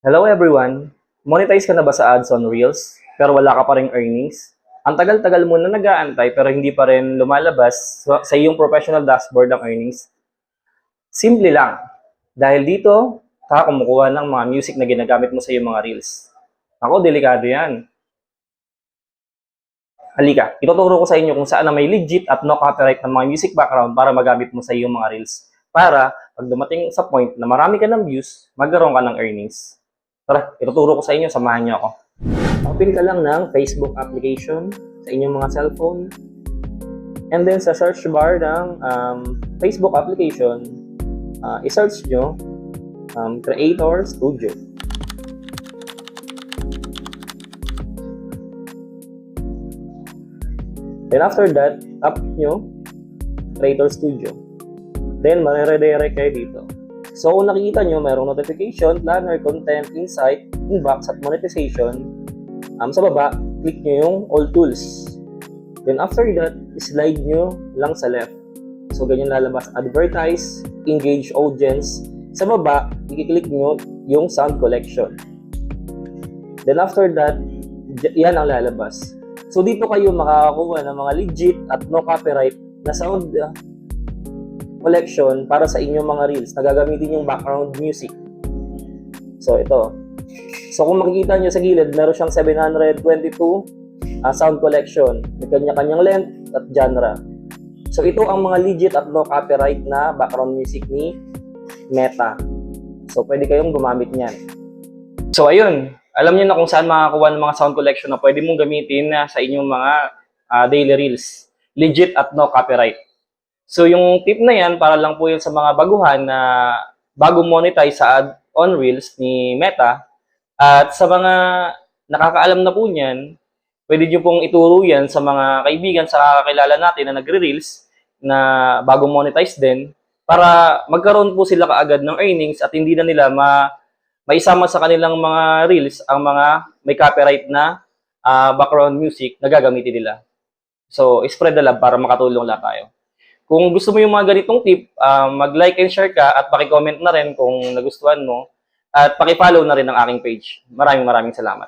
Hello everyone! Monetize ka na ba sa ads on Reels pero wala ka pa ring earnings? Ang tagal-tagal mo na nag-aantay pero hindi pa rin lumalabas sa iyong professional dashboard ang earnings? Simple lang. Dahil dito, ka kumukuha ng mga music na ginagamit mo sa iyong mga Reels. Ako, delikado yan. Halika, ituturo ko sa inyo kung saan na may legit at no copyright ng mga music background para magamit mo sa iyong mga Reels. Para, pag dumating sa point na marami ka ng views, magkaroon ka ng earnings. Tara, ituturo ko sa inyo, samahan niyo ako. Open ka lang ng Facebook application sa inyong mga cellphone. And then sa search bar ng Facebook application, i-search nyo Creator Studio. Then after that, tap nyo Creator Studio. Then mariredirect kayo dito. So kung nakikita nyo, mayroong notification, planner, content, insight, inbox, at monetization. Sa baba, click nyo yung all tools. Then after that, slide nyo lang sa left. So ganyan lalabas, advertise, engage audience. Sa baba, i-click nyo yung sound collection. Then after that, yan ang lalabas. So dito kayo makakakuha ng mga legit at no copyright na sound collection para sa inyong mga reels na gagamitin yung background music. So ito. So kung makikita nyo sa gilid, meron siyang 722 sound collection. May kanya-kanyang length at genre. So ito ang mga legit at no copyright na background music ni Meta. So pwede kayong gumamit niyan. So ayun, alam niyo na kung saan makakuha ng mga sound collection na pwede mong gamitin sa inyong mga daily reels. Legit at no copyright. So yung tip na yan, para lang po yun sa mga baguhan na bago monetize sa ad on Reels ni Meta. At sa mga nakakaalam na po niyan, pwede nyo pong ituro yan sa mga kaibigan, sa kakilala natin na nagre-reels na bago monetize din para magkaroon po sila kaagad ng earnings at hindi na nila maisama sa kanilang mga reels ang mga may copyright na background music na gagamitin nila. So, spread the love para makatulong lahat tayo. Kung gusto mo yung mga ganitong tip, mag-like and share ka at paki-comment na rin kung nagustuhan mo at paki-follow na rin ang aking page. Maraming salamat.